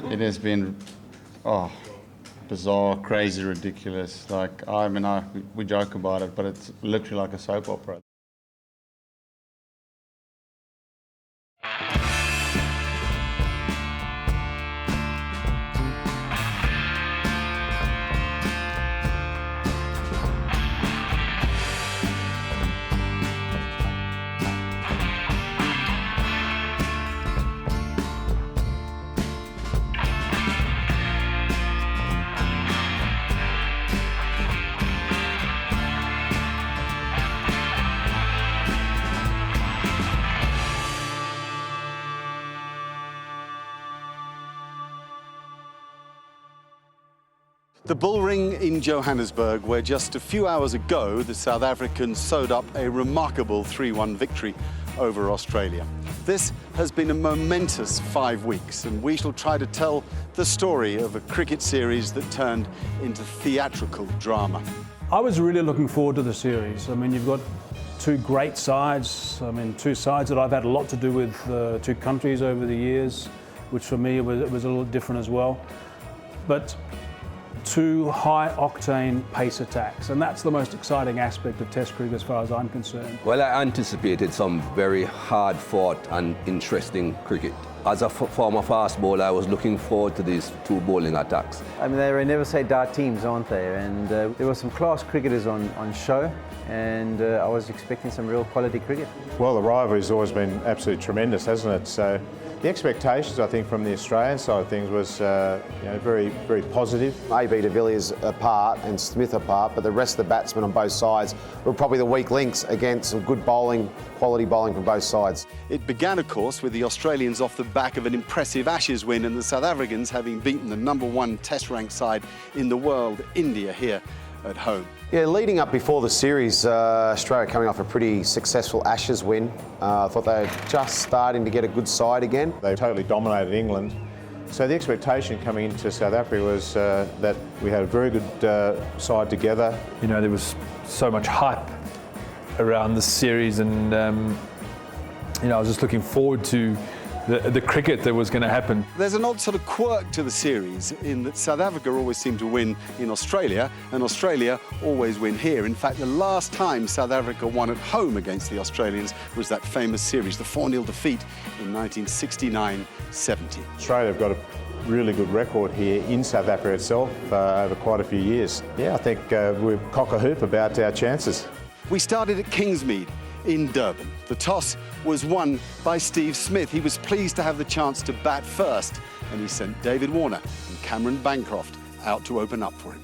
It has been, bizarre, crazy, ridiculous. Like, we joke about it, but it's literally like a soap opera. The bull ring in Johannesburg, where just a few hours ago the South Africans sewed up a remarkable 3-1 victory over Australia. This has been a momentous 5 weeks, and we shall try to tell the story of a cricket series that turned into theatrical drama. I was really looking forward to the series. I mean, you've got two great sides. I mean, two sides that I've had a lot to do with, two countries over the years, which for me it was a little different as well. But two high-octane pace attacks, and that's the most exciting aspect of Test cricket as far as I'm concerned. Well, I anticipated some very hard-fought and interesting cricket. As a former fast bowler, I was looking forward to these two bowling attacks. I mean, they're never-say-die teams, aren't they? And there were some class cricketers on show, and I was expecting some real quality cricket. Well, the rivalry's always been absolutely tremendous, hasn't it? So the expectations, I think, from the Australian side of things was very, very positive. AB de Villiers apart and Smith apart, but the rest of the batsmen on both sides were probably the weak links against some good bowling, quality bowling from both sides. It began, of course, with the Australians off the back of an impressive Ashes win and the South Africans having beaten the #1 Test-ranked side in the world, India, here at home. Yeah, leading up before the series, Australia coming off a pretty successful Ashes win. I thought they were just starting to get a good side again. They totally dominated England. So the expectation coming into South Africa was that we had a very good side together. You know, there was so much hype around this series, and I was just looking forward to the cricket that was going to happen. There's an odd sort of quirk to the series in that South Africa always seem to win in Australia, and Australia always win here. In fact, the last time South Africa won at home against the Australians was that famous series, the 4-0 defeat in 1969-70. Australia have got a really good record here in South Africa itself over quite a few years. Yeah, I think we're cock a hoop about our chances. We started at Kingsmead in Durban. The toss was won by Steve Smith. He was pleased to have the chance to bat first, and he sent David Warner and Cameron Bancroft out to open up for him.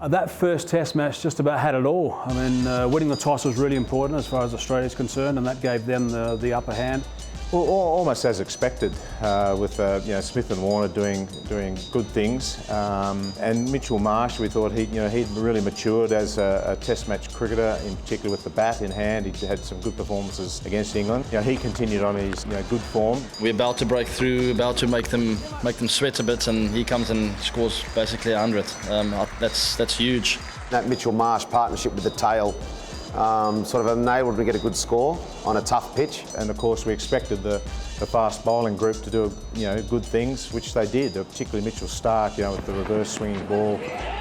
That first Test match just about had it all. I mean, winning the toss was really important as far as Australia's concerned, and that gave them the upper hand. Well, almost as expected, with Smith and Warner doing good things, and Mitchell Marsh, we thought he'd really matured as a Test match cricketer, in particular with the bat in hand. He had some good performances against England. He continued on his good form. We're about to break through, about to make them sweat a bit, and he comes and scores basically 100. That's huge. That Mitchell Marsh partnership with the tail sort of enabled to get a good score on a tough pitch. And of course we expected the fast bowling group to do good things, which they did, particularly Mitchell Starc, with the reverse swinging ball,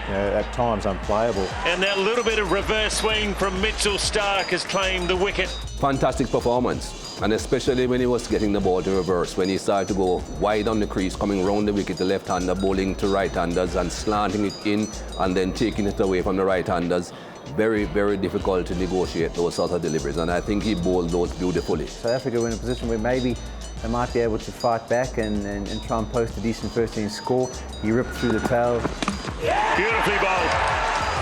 at times unplayable. And that little bit of reverse swing from Mitchell Starc has claimed the wicket. Fantastic performance, and especially when he was getting the ball to reverse, when he started to go wide on the crease, coming round the wicket, the left-hander bowling to right-handers and slanting it in and then taking it away from the right-handers. Very, very difficult to negotiate those sort of deliveries, and I think he bowled those beautifully. South Africa were in a position where maybe they might be able to fight back and try and post a decent first-innings score. He ripped through the tail. Beautifully bowled.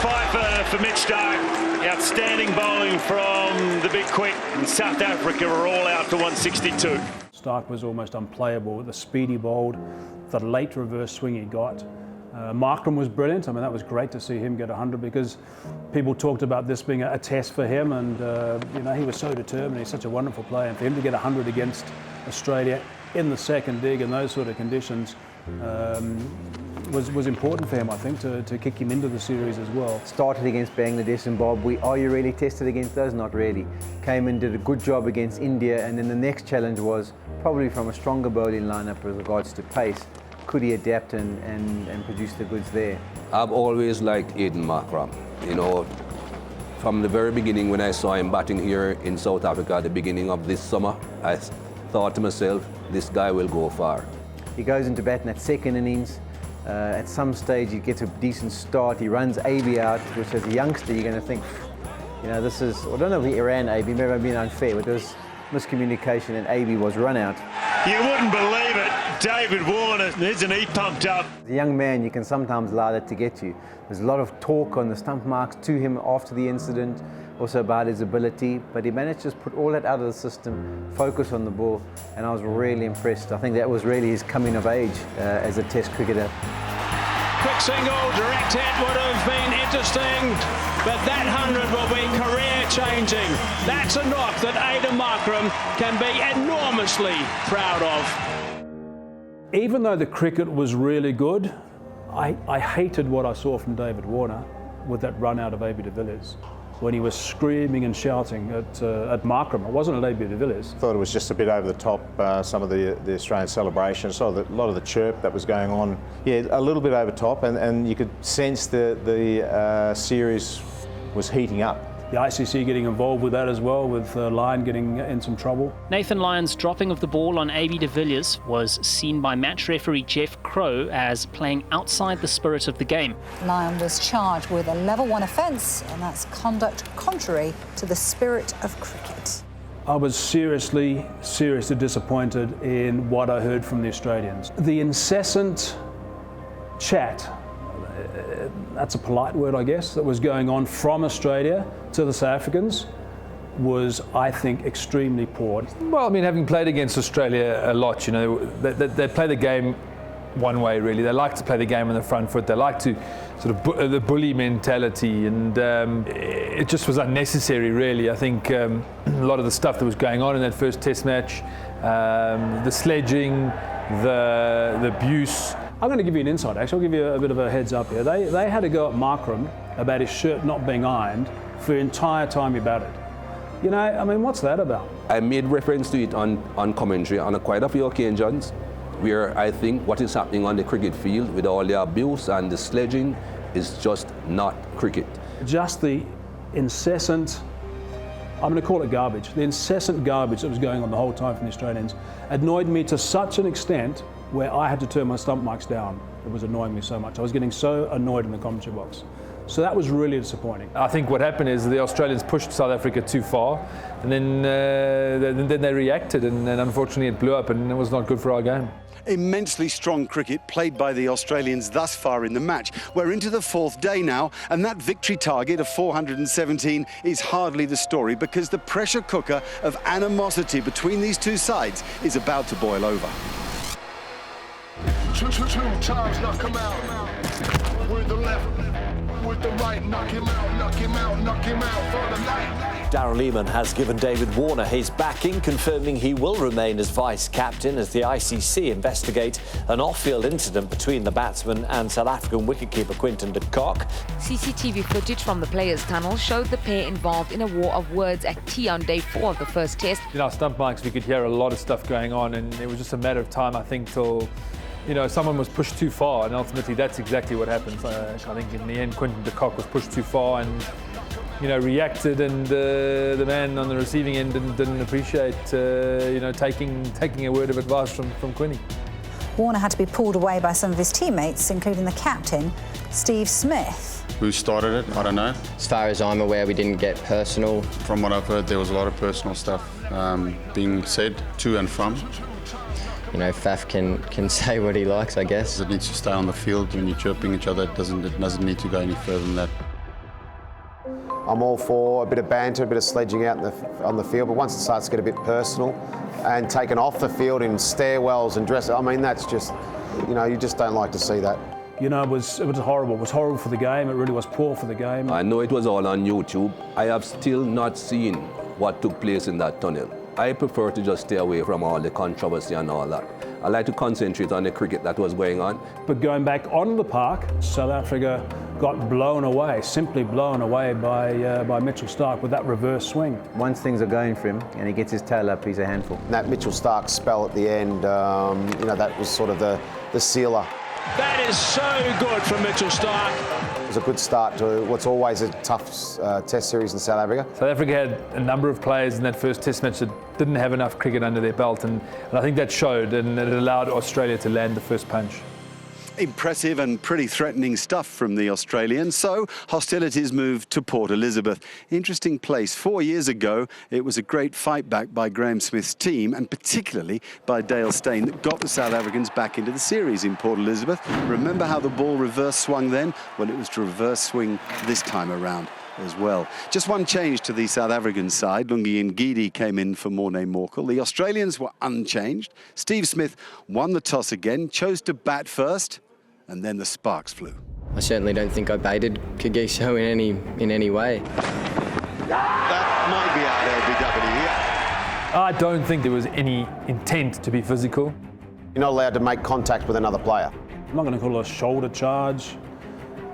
5 for Mitch Starc. Outstanding bowling from the big quick. And South Africa are all out for 162. Starc was almost unplayable with the speed he bowled, the late reverse swing he got. Markram was brilliant. I mean, that was great to see him get 100, because people talked about this being a test for him, and he was so determined. He's such a wonderful player, and for him to get 100 against Australia in the second dig in those sort of conditions was important for him, I think, to kick him into the series as well. Started against Bangladesh, Zimbabwe. Are you really tested against those? Not really. Came and did a good job against India, and then the next challenge was probably from a stronger bowling lineup with regards to pace. Could he adapt and produce the goods there? I've always liked Aiden Markram. You know, from the very beginning when I saw him batting here in South Africa at the beginning of this summer, I thought to myself, this guy will go far. He goes into bat in that second innings. At some stage he gets a decent start. He runs AB out, which as a youngster you're going to think, you know, this is, I don't know if he ran AB, maybe I'm being unfair, but there was miscommunication and AB was run out. You wouldn't believe it. David Warner, isn't he pumped up? As a young man, you can sometimes allow that to get you. There's a lot of talk on the stump marks to him after the incident, also about his ability, but he managed to just put all that out of the system, focus on the ball, and I was really impressed. I think that was really his coming of age as a Test cricketer. Quick single, direct hit would have been interesting, but that 100 will be career-changing. That's a knock that Aiden Markram can be enormously proud of. Even though the cricket was really good, I hated what I saw from David Warner with that run out of AB de Villiers, when he was screaming and shouting at Markram. It wasn't at AB de Villiers. Thought it was just a bit over the top, some of the Australian celebrations, so a lot of the chirp that was going on. Yeah, a little bit over top, and you could sense the series was heating up. The ICC getting involved with that as well, with Lyon getting in some trouble. Nathan Lyon's dropping of the ball on AB de Villiers was seen by match referee Jeff Crow as playing outside the spirit of the game. Lyon was charged with a level 1 offence, and that's conduct contrary to the spirit of cricket. I was seriously disappointed in what I heard from the Australians. The incessant chat, that's a polite word, I guess, that was going on from Australia to the South Africans was, I think, extremely poor. Well, I mean, having played against Australia a lot, you know, they play the game one way, really. They like to play the game on the front foot. They like to sort of the bully mentality, and it just was unnecessary, really. I think a lot of the stuff that was going on in that first Test match, the sledging, the abuse. I'm going to give you an insight, actually. I'll give you a bit of a heads up here. They had to go at Markram about his shirt not being ironed for the entire time he batted. You know, I mean, what's that about? I made reference to it on commentary on quite a few occasions, where I think what is happening on the cricket field with all the abuse and the sledging is just not cricket. Just the incessant, I'm going to call it garbage, the incessant garbage that was going on the whole time from the Australians annoyed me to such an extent where I had to turn my stump mics down. It was annoying me so much. I was getting so annoyed in the commentary box. So that was really disappointing. I think what happened is the Australians pushed South Africa too far, and then they reacted, and unfortunately it blew up, and it was not good for our game. Immensely strong cricket played by the Australians thus far in the match. We're into the 4th day now, and that victory target of 417 is hardly the story, because the pressure cooker of animosity between these two sides is about to boil over. Two times, knock him out. With the left, with the right, knock him out, knock him out, knock him out for the night. Darren Lehmann has given David Warner his backing, confirming he will remain as vice-captain as the ICC investigate an off-field incident between the batsman and South African wicketkeeper Quinton de Kock. CCTV footage from the players' tunnel showed the pair involved in a war of words at tea on day 4 of the first Test. In our stump mics, we could hear a lot of stuff going on, and it was just a matter of time, I think, till someone was pushed too far, and ultimately that's exactly what happened. I think in the end, Quinton de Kock was pushed too far and, reacted, and the man on the receiving end didn't appreciate, taking a word of advice from Quinny. Warner had to be pulled away by some of his teammates, including the captain, Steve Smith. Who started it? I don't know. As far as I'm aware, we didn't get personal. From what I've heard, there was a lot of personal stuff being said to and from. Faf can say what he likes, I guess. It needs to stay on the field. When you're chirping each other, it doesn't need to go any further than that. I'm all for a bit of banter, a bit of sledging out on the field, but once it starts to get a bit personal and taken off the field in stairwells and dress, I mean, that's just, you just don't like to see that. It was horrible. It was horrible for the game. It really was poor for the game. I know it was all on YouTube. I have still not seen what took place in that tunnel. I prefer to just stay away from all the controversy and all that. I like to concentrate on the cricket that was going on. But going back on the park, South Africa got got blown away, simply blown away by Mitchell Starc with that reverse swing. Once things are going for him and he gets his tail up, he's a handful. That Mitchell Starc spell at the end, you know, that was sort of the sealer. That is so good from Mitchell Starc. It was a good start to what's always a tough test series in South Africa. South Africa had a number of players in that first test match that didn't have enough cricket under their belt, and I think that showed, and it allowed Australia to land the first punch. Impressive and pretty threatening stuff from the Australians. So hostilities moved to Port Elizabeth. Interesting place. 4 years ago, it was a great fight back by Graham Smith's team, and particularly by Dale Steyn, that got the South Africans back into the series in Port Elizabeth. Remember how the ball reverse swung then? Well, it was to reverse swing this time around as well. Just one change to the South African side. Lungi Ngidi came in for Morne Morkel. The Australians were unchanged. Steve Smith won the toss again, chose to bat first, and then the sparks flew. I certainly don't think I baited Kagiso in any way. That might be out LBW here. I don't think there was any intent to be physical. You're not allowed to make contact with another player. I'm not going to call it a shoulder charge.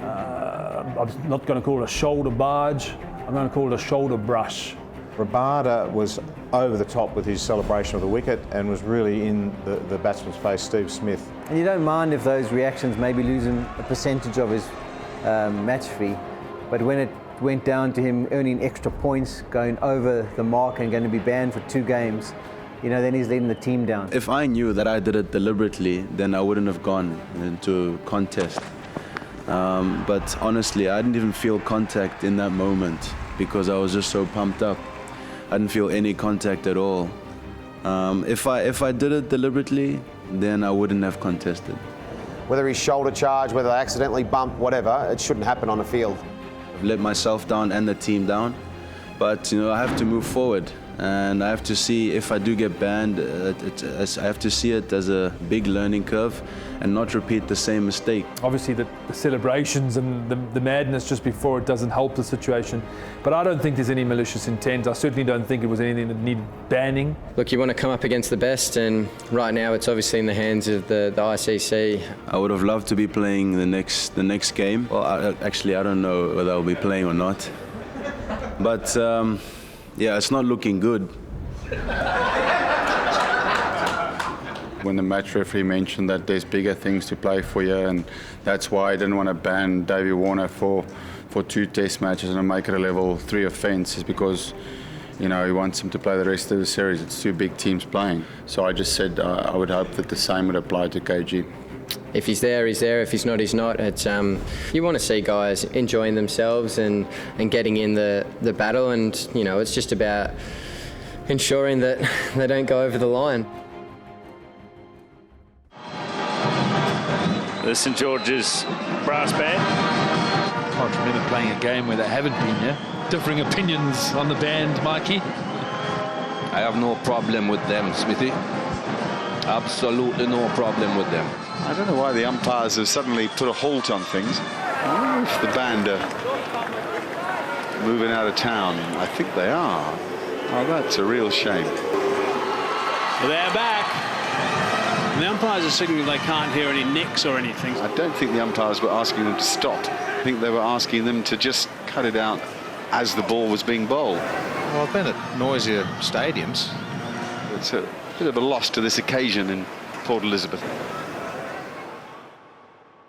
I'm not going to call it a shoulder barge. I'm going to call it a shoulder brush. Rabada was over the top with his celebration of the wicket and was really in the batsman's face, Steve Smith. And you don't mind if those reactions maybe lose him a percentage of his match fee, but when it went down to him earning extra points, going over the mark and going to be banned for 2 games, you know, then he's letting the team down. If I knew that I did it deliberately, then I wouldn't have gone into contest. But honestly, I didn't even feel contact in that moment because I was just so pumped up. I didn't feel any contact at all. If I did it deliberately, then I wouldn't have contested. Whether he's shoulder charge, whether they accidentally bump, whatever, it shouldn't happen on a field. I've let myself down and the team down, but you know, I have to move forward. And I have to see if I do get banned, I have to see it as a big learning curve and not repeat the same mistake. Obviously the celebrations and the madness just before it doesn't help the situation, but I don't think there's any malicious intent. I certainly don't think it was anything that needed banning. Look, you want to come up against the best, and right now it's obviously in the hands of the ICC. I would have loved to be playing the next game. Well, actually I don't know whether I'll be playing or not, but yeah, it's not looking good. When the match referee mentioned that there's bigger things to play for you, and that's why I didn't want to ban Davey Warner for 2 test matches and make it a level 3 offence, is because, you know, he wants him to play the rest of the series. It's 2 big teams playing. So I just said I would hope that the same would apply to KG. If he's there, he's there. If he's not, he's not. It's you want to see guys enjoying themselves and getting in the battle, and you know, it's just about ensuring that they don't go over the line. The St George's brass band. I can't remember playing a game where they haven't been here. Differing opinions on the band, Mikey? I have no problem with them, Smithy. Absolutely no problem with them. I don't know why the umpires have suddenly put a halt on things. I wonder if the band are moving out of town. I think they are. Oh, that's a real shame. They're back. And the umpires are signaling they can't hear any nicks or anything. I don't think the umpires were asking them to stop. I think they were asking them to just cut it out as the ball was being bowled. Well, I've been at noisier stadiums. It's a bit of a loss to this occasion in Port Elizabeth.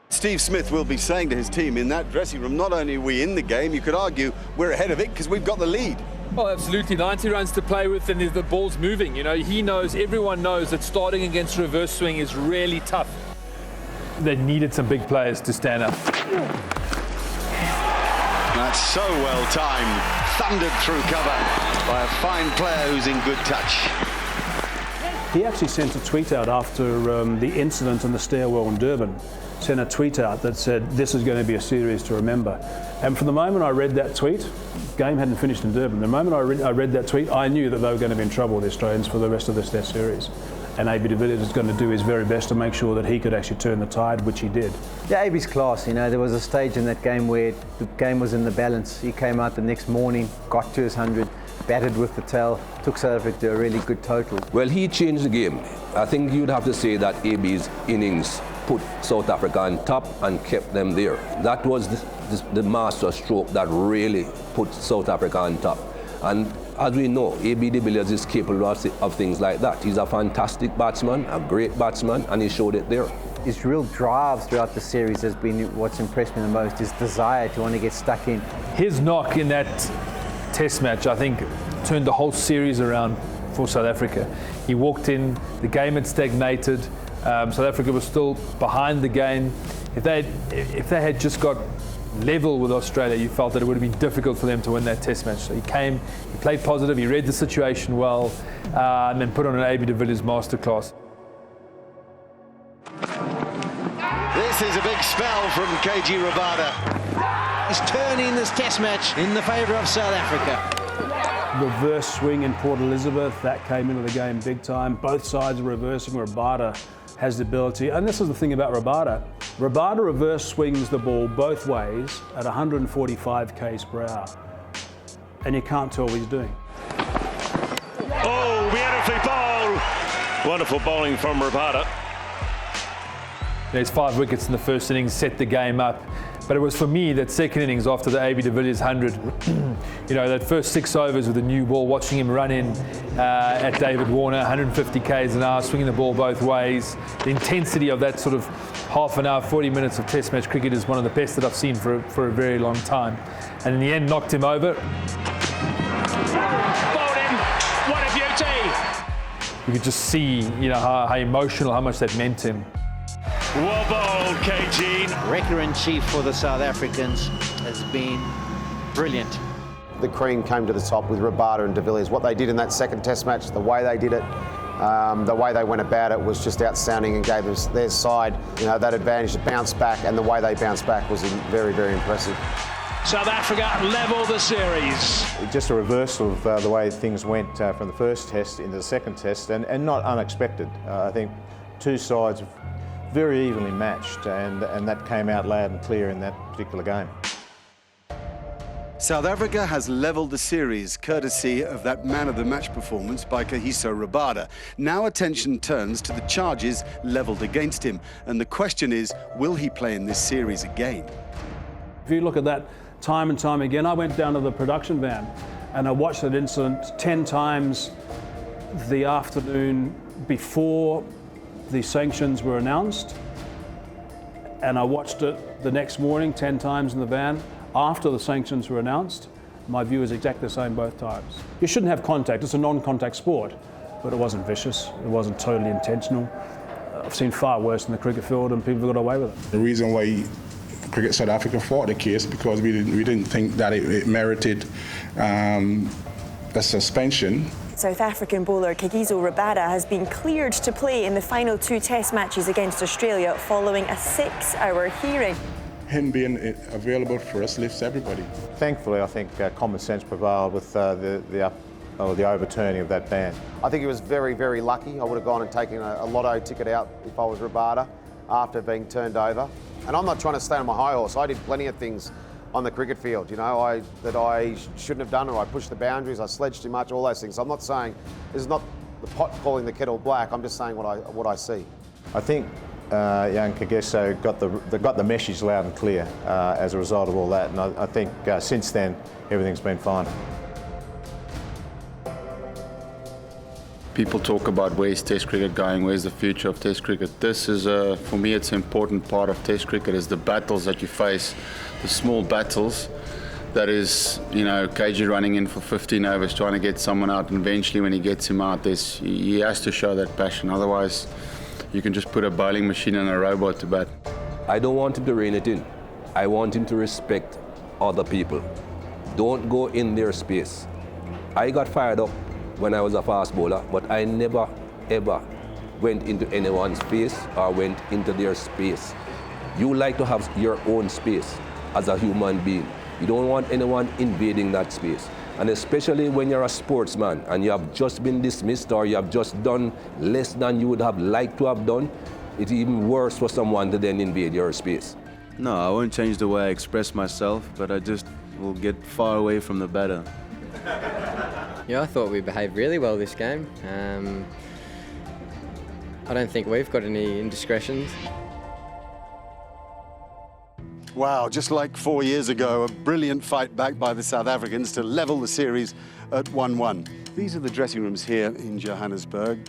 Steve Smith will be saying to his team in that dressing room, not only are we in the game, you could argue we're ahead of it because we've got the lead. Oh, absolutely. 90 runs to play with, and the ball's moving. You know, he knows, everyone knows that starting against reverse swing is really tough. They needed some big players to stand up. That's so well timed, thundered through cover by a fine player who's in good touch. He actually sent a tweet out after the incident in the stairwell in Durban. Sent a tweet out that said, this is going to be a series to remember. And from the moment I read that tweet, game hadn't finished in Durban, the moment I read that tweet, I knew that they were going to be in trouble, the Australians, for the rest of this Test series. And AB de Villiers is going to do his very best to make sure that he could actually turn the tide, which he did. Yeah, AB's class, you know, there was a stage in that game where the game was in the balance. He came out the next morning, got to his 100, batted with the tail, took South Africa to a really good total. Well, he changed the game. I think you'd have to say that AB's innings put South Africa on top and kept them there. That was the master stroke that really put South Africa on top. And as we know, A.B. de Villiers is capable of things like that. He's a fantastic batsman, a great batsman, and he showed it there. His real drive throughout the series has been what's impressed me the most, his desire to want to get stuck in. His knock in that test match, I think, turned the whole series around for South Africa. He walked in, the game had stagnated, South Africa was still behind the game. If they had just got level with Australia, you felt that it would have been difficult for them to win that test match. So he came, he played positive, he read the situation well, and then put on an A.B. de Villiers masterclass. This is a big spell from KG Rabada. He's turning this test match in the favour of South Africa. Reverse swing in Port Elizabeth, that came into the game big time. Both sides are reversing. Rabada has the ability, and this is the thing about Rabada. Rabada reverse swings the ball both ways at 145 k's per hour, and you can't tell what he's doing. Oh, beautifully bowled. Wonderful bowling from Rabada. There's 5 wickets in the first innings, set the game up. But it was for me that second innings after the A.B. de Villiers 100, you know, that first 6 overs with the new ball, watching him run in at David Warner, 150 k's an hour, swinging the ball both ways. The intensity of that sort of half an hour, 40 minutes of test match cricket is one of the best that I've seen for a very long time. And in the end, knocked him over. Bowled him. What a beauty. You could just see, you know, how emotional, how much that meant to him. Well bowled, KG. Wrecker-in-chief for the South Africans has been brilliant. The cream came to the top with Rabada and de Villiers. What they did in that second test match, the way they did it, the way they went about it was just outstanding and gave their side, you know, that advantage to bounce back, and the way they bounced back was very, very impressive. South Africa level the series. Just a reversal of the way things went from the first test into the second test, and not unexpected. I think two sides very evenly matched, and that came out loud and clear in that particular game. South Africa has levelled the series, courtesy of that man-of-the-match performance by Kagiso Rabada. Now attention turns to the charges levelled against him, and the question is, will he play in this series again? If you look at that time and time again, I went down to the production van and I watched that incident 10 times the afternoon before the sanctions were announced, and I watched it the next morning 10 times in the van after the sanctions were announced. My view is exactly the same both times. You shouldn't have contact, it's a non-contact sport, but it wasn't vicious, it wasn't totally intentional. I've seen far worse in the cricket field and people got away with it. The reason why Cricket South Africa fought the case because we didn't think that it merited a suspension. South African bowler Kagiso Rabada has been cleared to play in the final 2 test matches against Australia following a 6-hour hearing. Him being available for us lifts everybody. Thankfully, I think common sense prevailed with the overturning of that ban. I think he was very, very lucky. I would have gone and taken a lotto ticket out if I was Rabada after being turned over. And I'm not trying to stay on my high horse. I did plenty of things on the cricket field, you know, that I shouldn't have done, or I pushed the boundaries, I sledged too much, all those things. I'm not saying, this is not the pot calling the kettle black, I'm just saying what I see. I think young Kagiso got the message loud and clear as a result of all that, and I think since then everything's been fine. People talk about where's Test cricket going, where's the future of Test cricket. This is, for me, it's an important part of Test cricket, is the battles that you face, the small battles. That is, you know, KG running in for 15 overs, trying to get someone out, and eventually when he gets him out, he has to show that passion. Otherwise, you can just put a bowling machine and a robot to bat. I don't want him to rein it in. I want him to respect other people. Don't go in their space. I got fired up when I was a fast bowler, but I never, ever went into anyone's space or went into their space. You like to have your own space as a human being. You don't want anyone invading that space. And especially when you're a sportsman and you have just been dismissed or you have just done less than you would have liked to have done, it's even worse for someone to then invade your space. No, I won't change the way I express myself, but I just will get far away from the batter. Yeah, I thought we behaved really well this game. I don't think we've got any indiscretions. Wow, just like 4 years ago, a brilliant fight back by the South Africans to level the series at 1-1. These are the dressing rooms here in Johannesburg.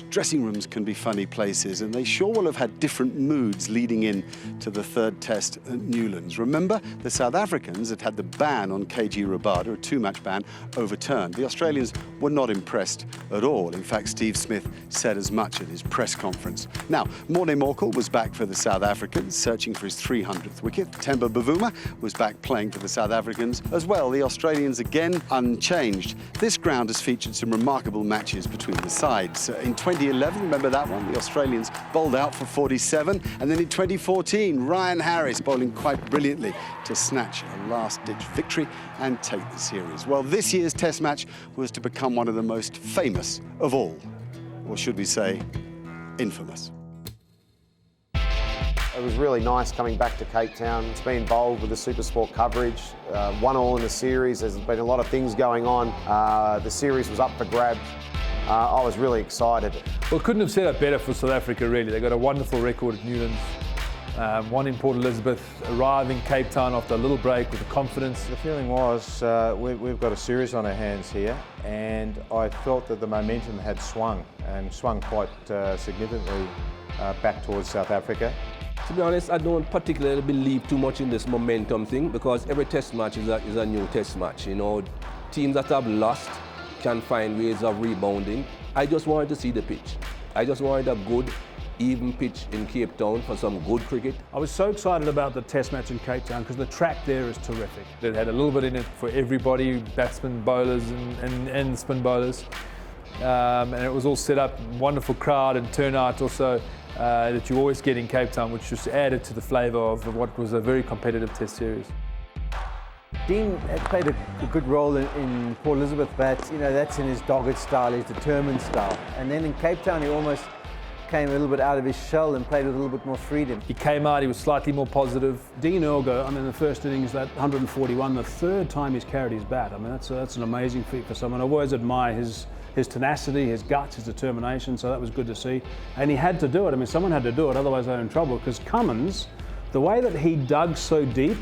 Dressing rooms can be funny places, and they sure will have had different moods leading in to the third test at Newlands. Remember, the South Africans had had the ban on KG Rabada, a two-match ban, overturned. The Australians were not impressed at all. In fact, Steve Smith said as much at his press conference. Now, Morne Morkel was back for the South Africans, searching for his 300th wicket. Temba Bavuma was back playing for the South Africans as well. The Australians again unchanged. This ground has featured some remarkable matches between the sides. In 2011, remember that one? The Australians bowled out for 47. And then in 2014, Ryan Harris bowling quite brilliantly to snatch a last-ditch victory and take the series. Well, this year's Test match was to become one of the most famous of all. Or should we say, infamous. It was really nice coming back to Cape Town. It's been bowled with the SuperSport coverage. 1-1 in the series. There's been a lot of things going on. The series was up for grabs. I was really excited. Well, couldn't have set up better for South Africa, really. They got a wonderful record at Newlands. Won in Port Elizabeth, arriving Cape Town after a little break with the confidence. The feeling was we've got a series on our hands here, and I felt that the momentum had swung quite significantly back towards South Africa. To be honest, I don't particularly believe too much in this momentum thing, because every test match is a new test match. You know, teams that have lost can find ways of rebounding. I just wanted to see the pitch. I just wanted a good, even pitch in Cape Town for some good cricket. I was so excited about the test match in Cape Town because the track there is terrific. It had a little bit in it for everybody, batsmen, bowlers and spin bowlers. And it was all set up, wonderful crowd and turnout also. That you always get in Cape Town, which just added to the flavour of what was a very competitive test series. Dean played a good role in Port Elizabeth, but that's in his dogged style, his determined style. And then in Cape Town, he almost came a little bit out of his shell and played with a little bit more freedom. He came out, he was slightly more positive. Dean Ergo, the first innings, that 141, the third time he's carried his bat. That's an amazing feat for someone. I've always admired his tenacity, his guts, his determination, so that was good to see. And he had to do it. Someone had to do it, otherwise they're in trouble, because Cummins, the way that he dug so deep,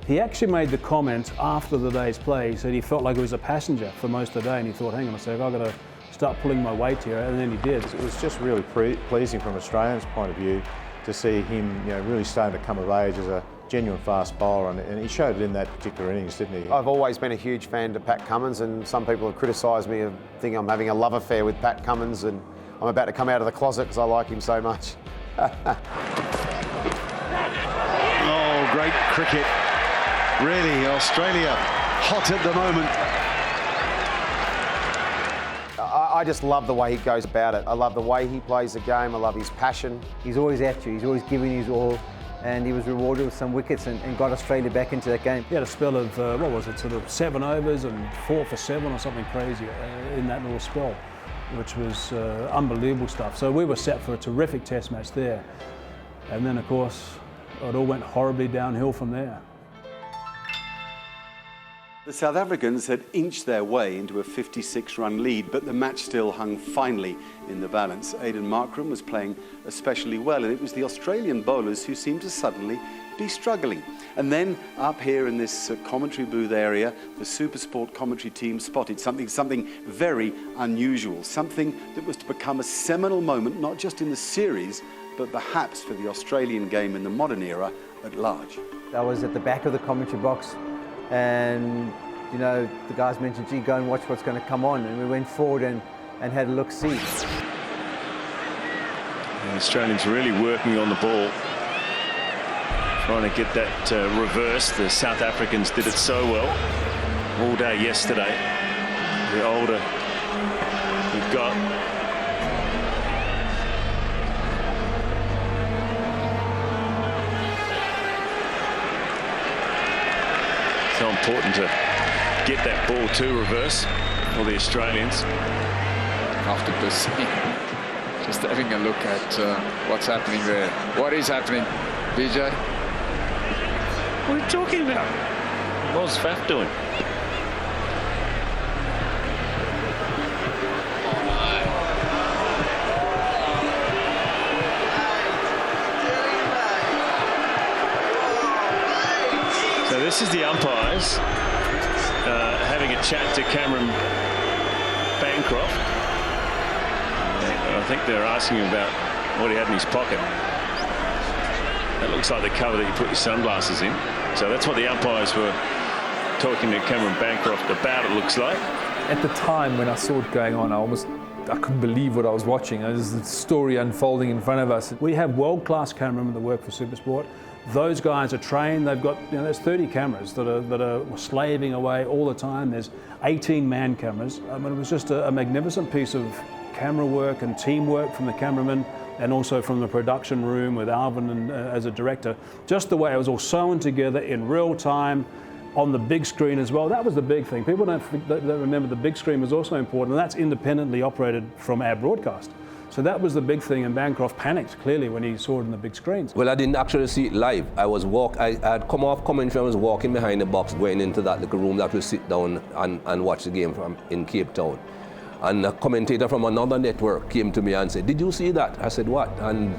he actually made the comment after the day's play. He said he felt like he was a passenger for most of the day, and he thought, hang on a sec, I've got to start pulling my weight here, and then he did. It was just really pleasing from Australians' point of view to see him really starting to come of age as a genuine fast bowler, and he showed it in that particular innings, didn't he? I've always been a huge fan of Pat Cummins, and some people have criticised me of thinking I'm having a love affair with Pat Cummins, and I'm about to come out of the closet because I like him so much. Oh, great cricket. Really, Australia hot at the moment. I just love the way he goes about it. I love the way he plays the game. I love his passion. He's always at you. He's always giving his all. And he was rewarded with some wickets and got Australia back into that game. He had a spell of, sort of 7 overs and 4 for 7 or something crazy in that little spell, which was unbelievable stuff. So we were set for a terrific test match there. And then, of course, it all went horribly downhill from there. The South Africans had inched their way into a 56-run lead, but the match still hung finely in the balance. Aiden Markram was playing especially well, and it was the Australian bowlers who seemed to suddenly be struggling. And then up here in this commentary booth area, the SuperSport commentary team spotted something very unusual, something that was to become a seminal moment, not just in the series, but perhaps for the Australian game in the modern era at large. I was at the back of the commentary box, and the guys mentioned, gee, go and watch what's going to come on, and we went forward and had a look-see. The Australians really working on the ball, trying to get that reverse. The South Africans did it so well all day yesterday. The older we've got, so important to get that ball to reverse for the Australians. Comfortable to see. Just having a look at what's happening there. What is happening, BJ? What are you talking about? What's Faf doing? this is the umpires having a chat to Cameron Bancroft. I think they're asking him about what he had in his pocket. That looks like the cover that you put your sunglasses in. So that's what the umpires were talking to Cameron Bancroft about, it looks like. At the time when I saw it going on, I couldn't believe what I was watching. There's a story unfolding in front of us. We have world-class cameramen that work for SuperSport. Those guys are trained. They've got, there's 30 cameras that are slaving away all the time. There's 18 man cameras. I mean, it was just a magnificent piece of camera work and teamwork from the cameramen, and also from the production room with Alvin and, as a director. Just the way it was all sewn together in real time on the big screen as well. That was the big thing. People don't remember the big screen was also important, and that's independently operated from our broadcast. So that was the big thing, and Bancroft panicked clearly when he saw it on the big screens. Well, I didn't actually see it live. I had come off commentary, I was walking behind the box, going into that little room that we sit down and watch the game from in Cape Town. And a commentator from another network came to me and said, "Did you see that?" I said, "What?" And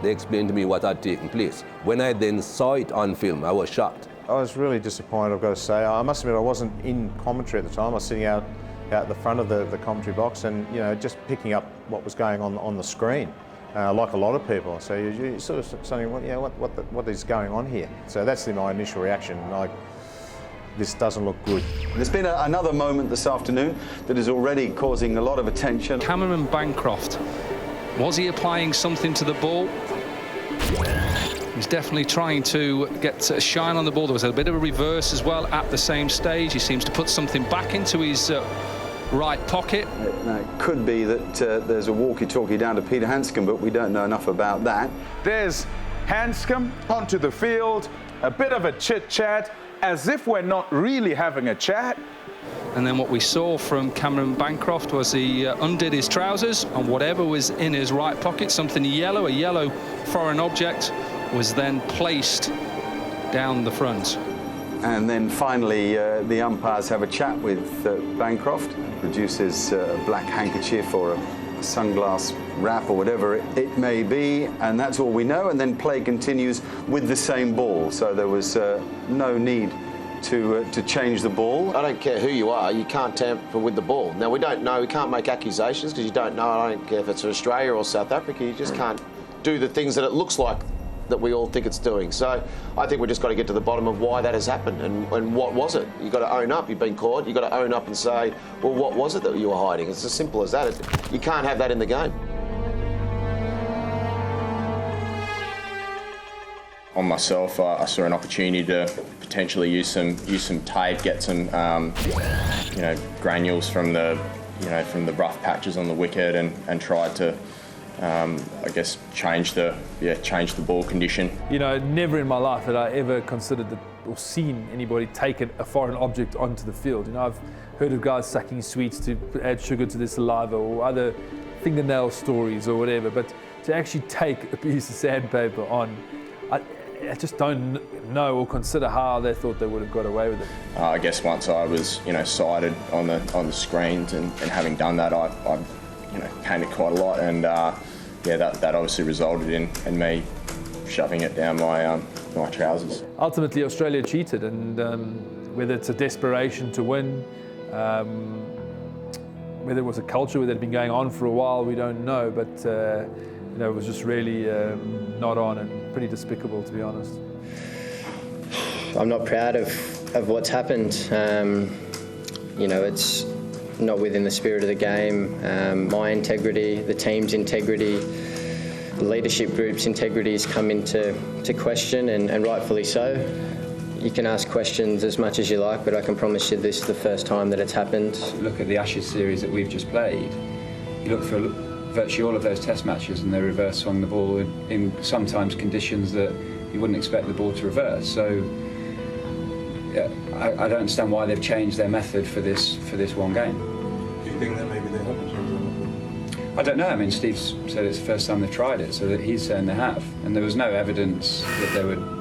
they explained to me what had taken place. When I then saw it on film, I was shocked. I was really disappointed, I've got to say. I must admit I wasn't in commentary at the time. I was sitting out the front of the commentary box and, just picking up what was going on the screen, like a lot of people. So you sort of saying, what is going on here? So that's my initial reaction. Like, this doesn't look good. There's been another moment this afternoon that is already causing a lot of attention. Cameron Bancroft, was he applying something to the ball? He's definitely trying to get a shine on the ball. There was a bit of a reverse as well at the same stage. He seems to put something back into his right pocket. Now, it could be that there's a walkie-talkie down to Peter Hanscom, but we don't know enough about that. There's Hanscom onto the field, a bit of a chit-chat, as if we're not really having a chat. And then what we saw from Cameron Bancroft was he undid his trousers, and whatever was in his right pocket, something yellow, a yellow foreign object, was then placed down the front. And then finally, the umpires have a chat with Bancroft, produces a black handkerchief or a sunglass wrap or whatever it may be, and that's all we know. And then play continues with the same ball, so there was no need to change the ball. I don't care who you are, you can't tamper with the ball. Now, we don't know, we can't make accusations because you don't know. I don't care if it's Australia or South Africa, you just can't do the things that it looks like that we all think it's doing. So I think we've just got to get to the bottom of why that has happened and what was it. You've got to own up, you've been caught, you've got to own up and say, well, what was it that you were hiding? It's as simple as that. You can't have that in the game. On myself, I saw an opportunity to potentially use some tape, get some granules from the rough patches on the wicket, and tried to I guess change the ball condition. Never in my life had I ever considered or seen anybody take a foreign object onto the field. I've heard of guys sucking sweets to add sugar to their saliva or other fingernail stories or whatever, but to actually take a piece of sandpaper on, I just don't know or consider how they thought they would have got away with it. I guess once I was sighted on the screens and having done that, I panicked quite a lot, and that obviously resulted in me shoving it down my trousers. Ultimately, Australia cheated, and whether it's a desperation to win, whether it was a culture that had been going on for a while, we don't know, but it was just really not on and pretty despicable, to be honest. I'm not proud of what's happened. It's not within the spirit of the game. My integrity, the team's integrity, the leadership group's integrities come into question, and rightfully so. You can ask questions as much as you like, but I can promise you this is the first time that it's happened. Look at the Ashes series that we've just played. You look for virtually all of those test matches and they reverse swung the ball in sometimes conditions that you wouldn't expect the ball to reverse. So I don't understand why they've changed their method for this one game. Do you think that maybe they haven't changed their method? I don't know. I mean, Steve said it's the first time they've tried it, so that he's saying they have, and there was no evidence that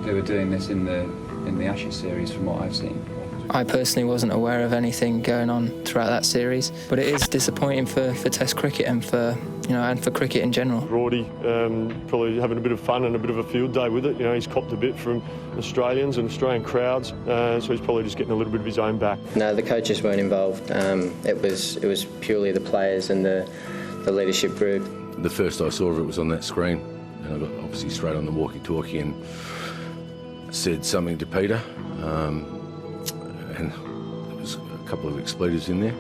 they were doing this in the Ashes series from what I've seen. I personally wasn't aware of anything going on throughout that series, but it is disappointing for Test cricket and for and for cricket in general. Rorty probably having a bit of fun and a bit of a field day with it. He's copped a bit from Australians and Australian crowds, so he's probably just getting a little bit of his own back. No, the coaches weren't involved. It was purely the players and the leadership group. The first I saw of it was on that screen, and I got obviously straight on the walkie-talkie and said something to Peter, and there was a couple of expletives in there.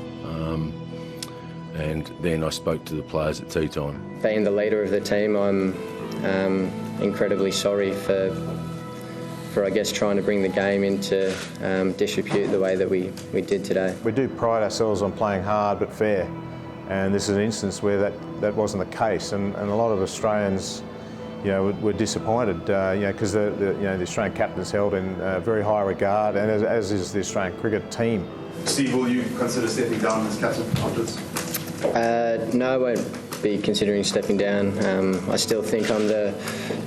And then I spoke to the players at tea time. Being the leader of the team, I'm incredibly sorry for I guess trying to bring the game into disrepute the way that we did today. We do pride ourselves on playing hard but fair, and this is an instance where that wasn't the case, and a lot of Australians, were disappointed, because the Australian captain's held in very high regard, and as is the Australian cricket team. Steve, will you consider stepping down as captain afterwards? No, I won't be considering stepping down. I still think I'm the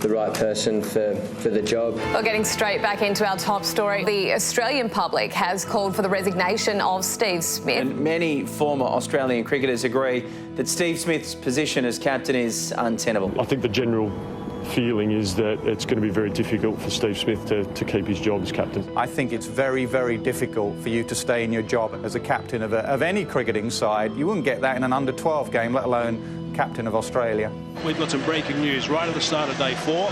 right person for the job. Well, getting straight back into our top story, the Australian public has called for the resignation of Steve Smith. And many former Australian cricketers agree that Steve Smith's position as captain is untenable. I think the general feeling is that it's going to be very difficult for Steve Smith to keep his job as captain. I think it's very, very difficult for you to stay in your job as a captain of any cricketing side. You wouldn't get that in an under-12 game, let alone captain of Australia. We've got some breaking news right at the start of day 4.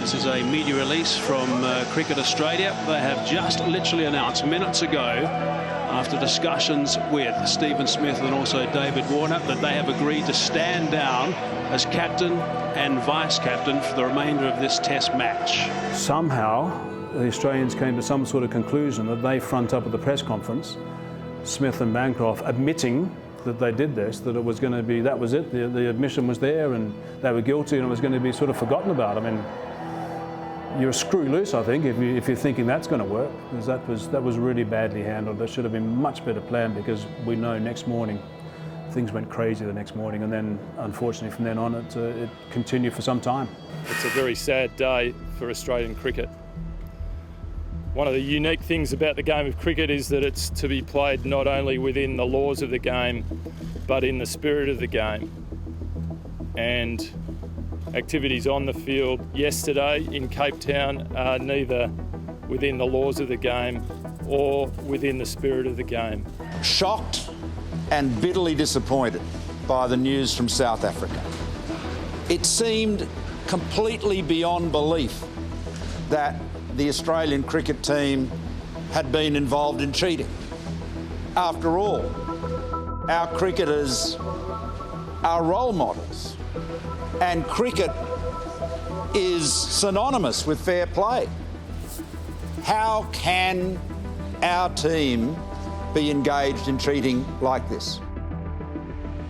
This is a media release from Cricket Australia. They have just literally announced minutes ago, after discussions with Stephen Smith and also David Warner, that they have agreed to stand down as captain and vice-captain for the remainder of this Test match. Somehow, the Australians came to some sort of conclusion that they front up at the press conference, Smith and Bancroft admitting that they did this, that it was going to be, that was it, the admission was there and they were guilty and it was going to be sort of forgotten about. I mean, you're a screw loose, I think, if you're thinking that's going to work, because that was really badly handled. There should have been much better planned, because we know next morning things went crazy the next morning, and then unfortunately from then on it continued for some time. It's a very sad day for Australian cricket. One of the unique things about the game of cricket is that it's to be played not only within the laws of the game, but in the spirit of the game. And activities on the field yesterday in Cape Town are neither within the laws of the game or within the spirit of the game. Shocked and bitterly disappointed by the news from South Africa. It seemed completely beyond belief that the Australian cricket team had been involved in cheating. After all, our cricketers are role models, and cricket is synonymous with fair play. How can our team be engaged in cheating like this?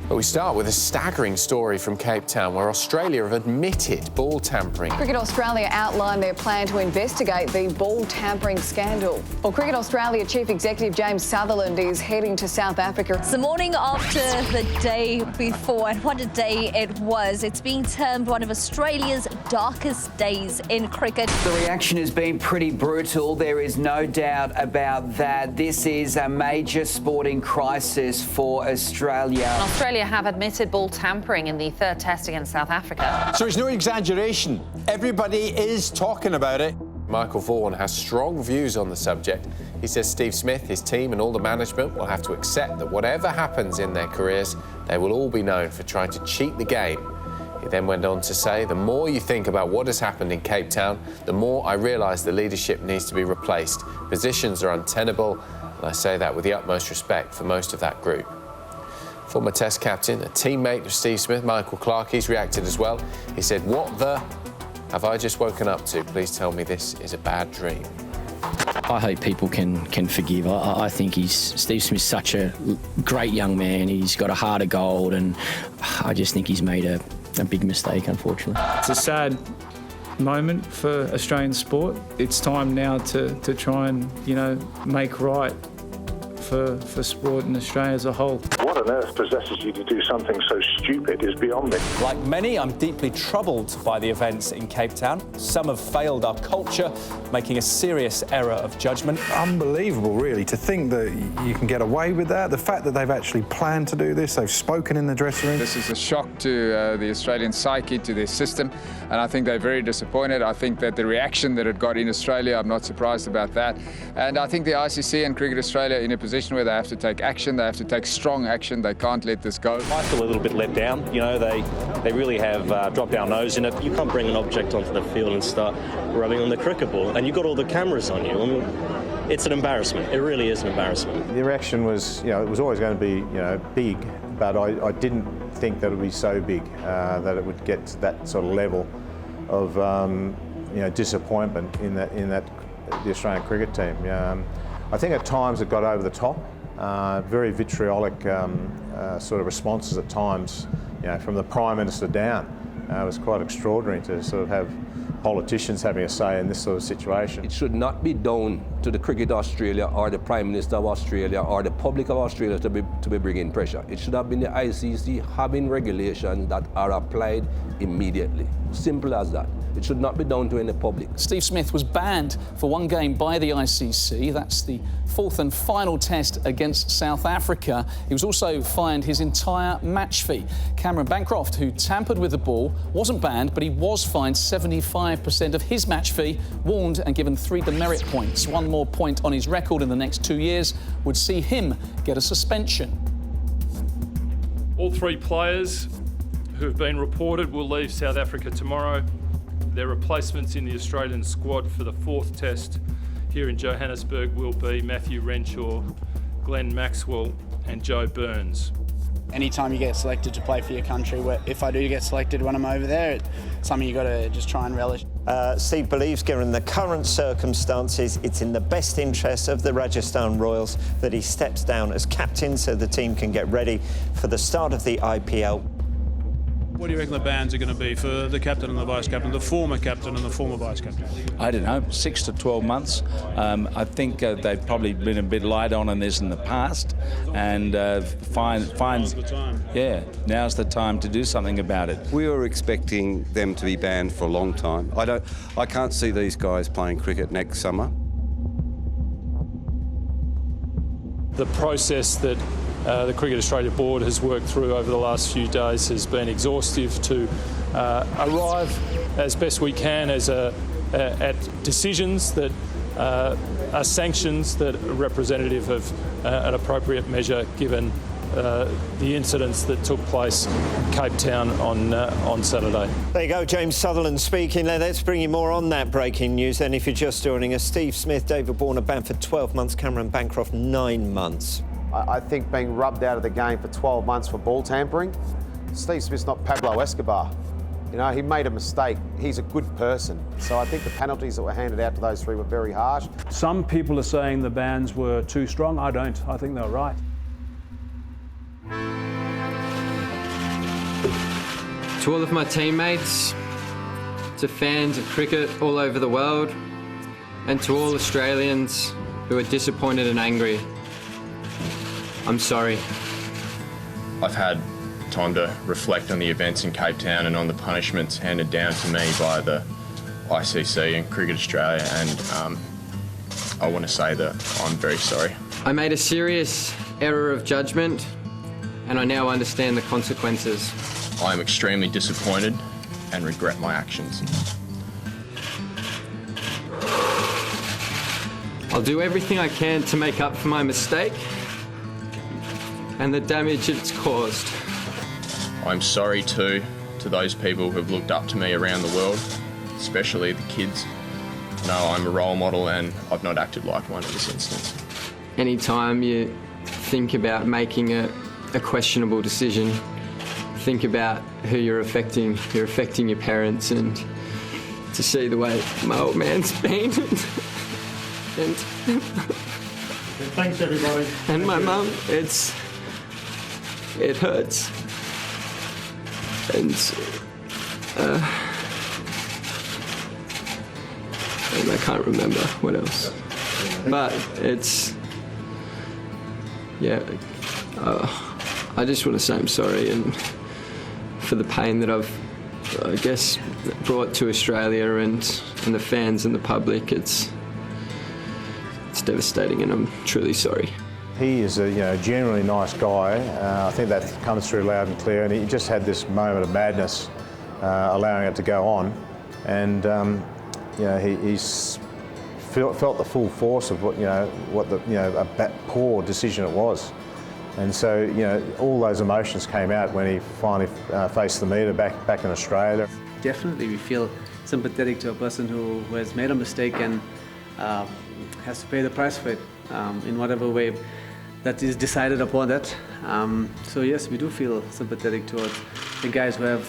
But we start with a staggering story from Cape Town, where Australia have admitted ball tampering. Cricket Australia outlined their plan to investigate the ball tampering scandal. Well, Cricket Australia Chief Executive James Sutherland is heading to South Africa. It's the morning after the day before, and what a day it was. It's been termed one of Australia's darkest days in cricket. The reaction has been pretty brutal. There is no doubt about that. This is a major sporting crisis for Australia. Australia have admitted ball tampering in the third test against South Africa. So it's no exaggeration. Everybody is talking about it. Michael Vaughan has strong views on the subject. He says Steve Smith, his team and all the management will have to accept that whatever happens in their careers, they will all be known for trying to cheat the game. He then went on to say, the more you think about what has happened in Cape Town, the more I realise the leadership needs to be replaced. Positions are untenable, and I say that with the utmost respect for most of that group. Former Test captain, a teammate of Steve Smith, Michael Clarke, he's reacted as well. He said, what the have I just woken up to? Please tell me this is a bad dream. I hope people can forgive. I think Steve Smith's such a great young man. He's got a heart of gold, and I just think he's made a big mistake, unfortunately. It's a sad moment for Australian sport. It's time now to try and, make right for sport in Australia as a whole. What on earth possesses you to do something so stupid is beyond me. Like many, I'm deeply troubled by the events in Cape Town. Some have failed our culture, making a serious error of judgment. Unbelievable, really, to think that you can get away with that. The fact that they've actually planned to do this, they've spoken in the dressing room. This is a shock to the Australian psyche, to their system, and I think they're very disappointed. I think that the reaction that it got in Australia, I'm not surprised about that. And I think the ICC and Cricket Australia are in a position where they have to take action, they have to take strong action, they can't let this go. I feel a little bit let down. You know, they really have dropped our nose in it. You can't bring an object onto the field and start rubbing on the cricket ball, and you've got all the cameras on you. I mean, it's an embarrassment. It really is an embarrassment. The reaction was, it was always going to be, big, but I didn't think that it would be so big, that it would get to that sort of level of, disappointment in the Australian cricket team. I think at times it got over the top, very vitriolic sort of responses at times, from the Prime Minister down. It was quite extraordinary to sort of have politicians having a say in this sort of situation. It should not be down to the Cricket Australia or the Prime Minister of Australia or the public of Australia to be bringing pressure. It should have been the ICC having regulations that are applied immediately. Simple as that. It should not be down to any public. Steve Smith was banned for one game by the ICC. That's the fourth and final test against South Africa. He was also fined his entire match fee. Cameron Bancroft, who tampered with the ball, wasn't banned, but he was fined 75% of his match fee, warned and given 3 demerit points. One more point on his record in the next 2 years would see him get a suspension. All 3 players who have been reported will leave South Africa tomorrow. Their replacements in the Australian squad for the 4th test here in Johannesburg will be Matthew Renshaw, Glenn Maxwell and Joe Burns. Anytime you get selected to play for your country, if I do get selected when I'm over there, it's something you've got to just try and relish. Steve believes, given the current circumstances, it's in the best interest of the Rajasthan Royals that he steps down as captain so the team can get ready for the start of the IPL. What do you reckon the bans are going to be for the captain and the vice-captain, the former captain and the former vice-captain? I don't know, 6 to 12 months. I think they've probably been a bit light on this in the past, and now's the time. Yeah, now's the time to do something about it. We were expecting them to be banned for a long time. I can't see these guys playing cricket next summer. The process that the Cricket Australia board has worked through over the last few days has been exhaustive to arrive as best we can at decisions that are sanctions that are representative of an appropriate measure given the incidents that took place in Cape Town on Saturday. There you go, James Sutherland speaking. Let's bring you more on that breaking news then if you're just joining us. Steve Smith, David Warner banned for 12 months, Cameron Bancroft 9 months. I think being rubbed out of the game for 12 months for ball tampering, Steve Smith's not Pablo Escobar. He made a mistake. He's a good person. So I think the penalties that were handed out to those 3 were very harsh. Some people are saying the bans were too strong. I don't. I think they're right. To all of my teammates, to fans of cricket all over the world, and to all Australians who are disappointed and angry, I'm sorry. I've had time to reflect on the events in Cape Town and on the punishments handed down to me by the ICC and Cricket Australia, and I want to say that I'm very sorry. I made a serious error of judgment, and I now understand the consequences. I am extremely disappointed and regret my actions. I'll do everything I can to make up for my mistake and the damage it's caused. I'm sorry too to those people who have looked up to me around the world, especially the kids. No, I'm a role model and I've not acted like one in this instance. Anytime you think about making a questionable decision, think about who you're affecting your parents, and to see the way my old man's been and thanks everybody. And my mum, it hurts. And I can't remember what else. But it's, yeah, I just want to say I'm sorry and for the pain that I've, I guess, brought to Australia and the fans and the public. It's devastating, and I'm truly sorry. He is a genuinely nice guy. I think that comes through loud and clear, and he just had this moment of madness, allowing it to go on, and he's felt the full force of a poor decision it was. And so, all those emotions came out when he finally faced the media back in Australia. Definitely, we feel sympathetic to a person who has made a mistake and has to pay the price for it in whatever way that is decided upon that. So yes, we do feel sympathetic towards the guys who have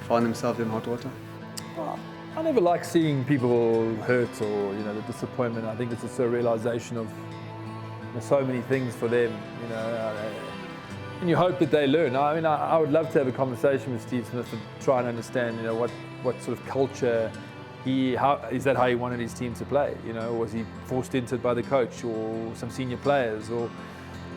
found themselves in hot water. I never like seeing people hurt or the disappointment. I think it's just a realization of so many things for them, and you hope that they learn. I mean, I would love to have a conversation with Steve Smith and try and understand, what sort of culture is that how he wanted his team to play? Was he forced into it by the coach or some senior players? Or,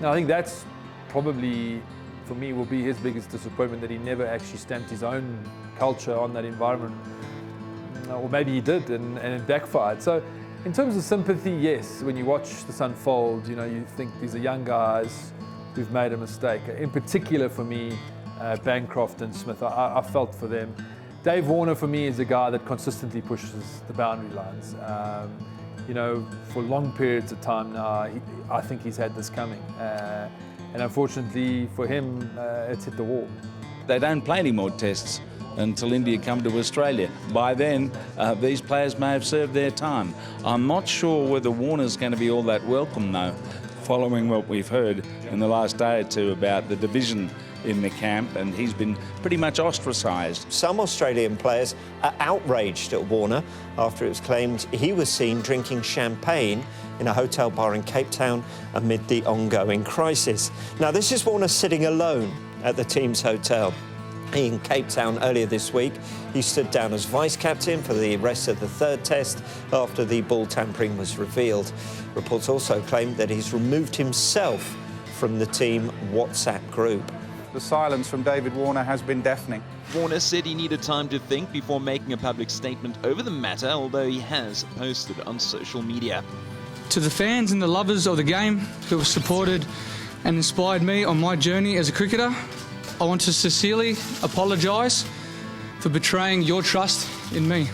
I think that's probably, for me, will be his biggest disappointment, that he never actually stamped his own culture on that environment. Or maybe he did and it backfired. So, in terms of sympathy, yes, when you watch this unfold, you think these are young guys who've made a mistake. In particular for me, Bancroft and Smith, I felt for them. Dave Warner for me is a guy that consistently pushes the boundary lines. For long periods of time now, I think he's had this coming. And unfortunately for him, it's hit the wall. They don't play any more tests until India come to Australia. By then, these players may have served their time. I'm not sure whether Warner's going to be all that welcome, though, following what we've heard in the last day or two about the division in the camp, and he's been pretty much ostracised. Some Australian players are outraged at Warner after it was claimed he was seen drinking champagne in a hotel bar in Cape Town amid the ongoing crisis. Now, this is Warner sitting alone at the team's hotel in Cape Town earlier this week. He stood down as vice-captain for the rest of the third test after the ball tampering was revealed. Reports also claim that he's removed himself from the team WhatsApp group. The silence from David Warner has been deafening. Warner said he needed time to think before making a public statement over the matter, although he has posted on social media. To the fans and the lovers of the game who have supported and inspired me on my journey as a cricketer, I want to sincerely apologise for betraying your trust in me.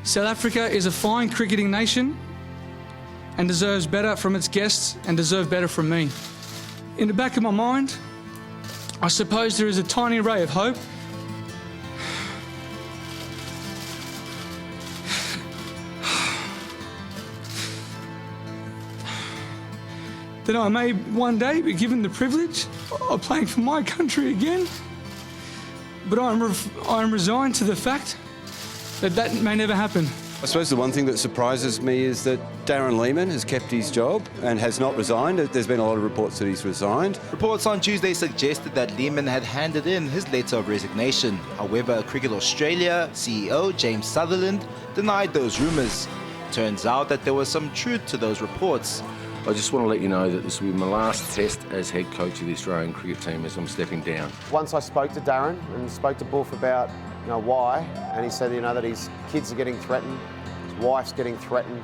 South Africa is a fine cricketing nation and deserves better from its guests and deserve better from me. In the back of my mind, I suppose there is a tiny ray of hope that I may one day be given the privilege of playing for my country again. But I am resigned to the fact that that may never happen. I suppose the one thing that surprises me is that Darren Lehmann has kept his job and has not resigned. There's been a lot of reports that he's resigned. Reports on Tuesday suggested that Lehmann had handed in his letter of resignation. However, Cricket Australia CEO James Sutherland denied those rumours. Turns out that there was some truth to those reports. I just want to let you know that this will be my last test as head coach of the Australian cricket team as I'm stepping down. Once I spoke to Darren and spoke to Buff about why, and he said that his kids are getting threatened, his wife's getting threatened.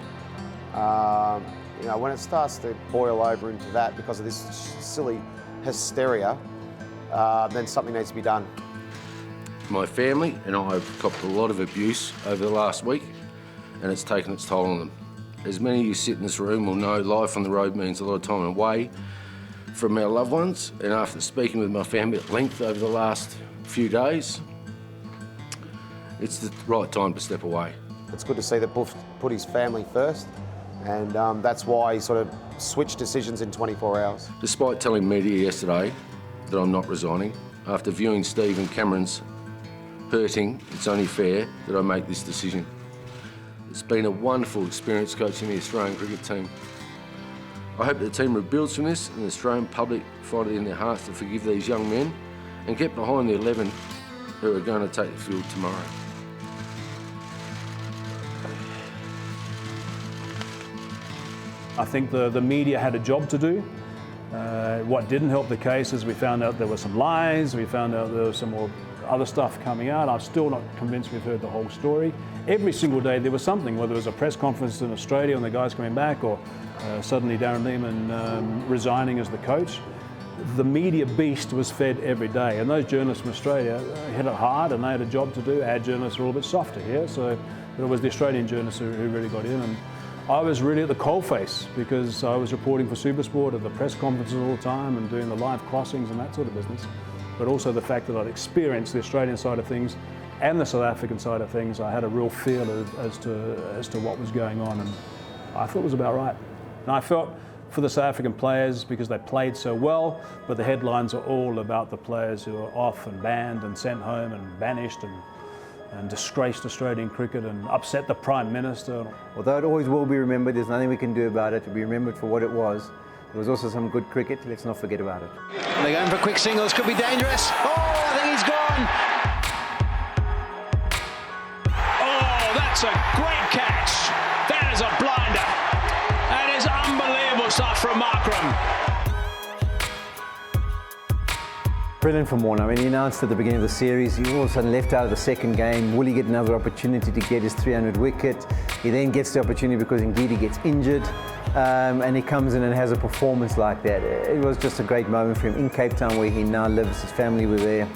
When it starts to boil over into that because of this silly hysteria, then something needs to be done. My family and I have copped a lot of abuse over the last week, and it's taken its toll on them. As many of you sit in this room will know, life on the road means a lot of time away from our loved ones, and after speaking with my family at length over the last few days, it's the right time to step away. It's good to see that Buff put his family first, and that's why he sort of switched decisions in 24 hours. Despite telling media yesterday that I'm not resigning, after viewing Steve and Cameron's hurting, it's only fair that I make this decision. It's been a wonderful experience coaching the Australian cricket team. I hope the team rebuilds from this and the Australian public find it in their hearts to forgive these young men and get behind the 11 who are going to take the field tomorrow. I think the media had a job to do. What didn't help the case is we found out there were some lies, we found out there was some more other stuff coming out. I'm still not convinced we've heard the whole story. Every single day there was something, whether it was a press conference in Australia and the guys coming back, or suddenly Darren Lehmann resigning as the coach. The media beast was fed every day, and those journalists from Australia hit it hard, and they had a job to do. Our journalists are a little bit softer here, so it was the Australian journalists who really got in. And I was really at the coalface because I was reporting for SuperSport at the press conferences all the time and doing the live crossings and that sort of business. But also the fact that I'd experienced the Australian side of things and the South African side of things, I had a real feel as to what was going on, and I thought it was about right. And I felt for the South African players because they played so well, but the headlines are all about the players who are off and banned and sent home and banished and disgraced Australian cricket and upset the Prime Minister. Although it always will be remembered, there's nothing we can do about it. To be remembered for what it was. There was also some good cricket, let's not forget about it. They're going for quick singles, could be dangerous. Oh, I think he's gone. Oh, that's a great catch. That is a blinder. That is unbelievable stuff from Markram. Brilliant from Warner. I mean, he announced at the beginning of the series, he all of a sudden left out of the second game. Will he get another opportunity to get his 300 wicket? He then gets the opportunity because Ngidi gets injured. And he comes in and has a performance like that. It was just a great moment for him in Cape Town, where he now lives. His family were there.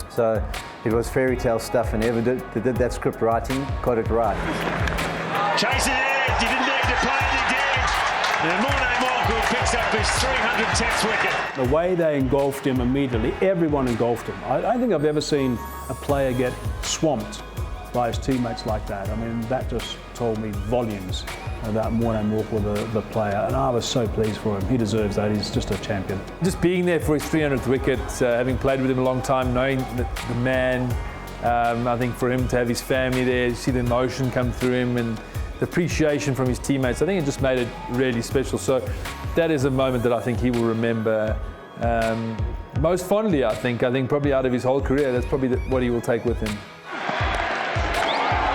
So it was fairy tale stuff, and whoever did that script writing got it right. Chasing it, he didn't need to play it, he did. And Morne Morku picks up his 310th wicket. The way they engulfed him immediately, everyone engulfed him. I don't think I've ever seen a player get swamped by his teammates like that. I mean, that just told me volumes about Morne Morku, the player, and I was so pleased for him. He deserves that. He's just a champion. Just being there for his 300th wicket, having played with him a long time, knowing the man, I think for him to have his family there, see the emotion come through him and the appreciation from his teammates, I think it just made it really special. So that is a moment that I think he will remember most fondly, I think probably out of his whole career. That's probably what he will take with him.